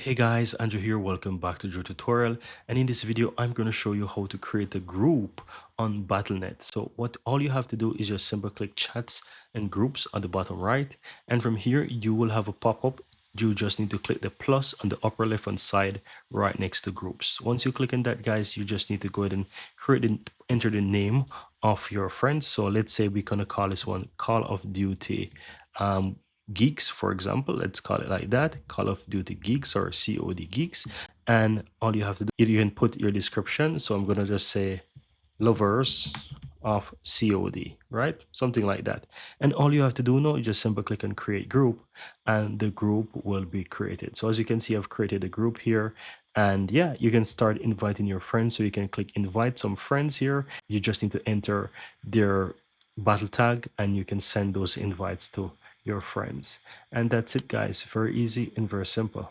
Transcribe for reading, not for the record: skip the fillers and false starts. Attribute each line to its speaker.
Speaker 1: Hey guys, Andrew here. Welcome back to Joe Tutorial. And in this video, I'm going to show you how to create a group on Battle.net. So what all you have to do is just simply click chats and groups on the bottom right. And from here, you will have a pop-up. You just need to click the plus on the upper left hand side right next to groups. Once you click on that, guys, you just need to go ahead and enter the name of your friends. So let's say we're going to call this one Call of Duty. Geeks, for example, let's call it like that, Call of Duty Geeks or COD Geeks. And all you have to do, you can put your description. So I'm going to just say lovers of COD, right? Something like that. And all you have to do now is just simply click on create group and the group will be created. So as you can see, I've created a group here. And yeah, you can start inviting your friends. So you can click invite some friends here. You just need to enter their battle tag and you can send those invites to your friends. And that's it, guys. Very easy and very simple.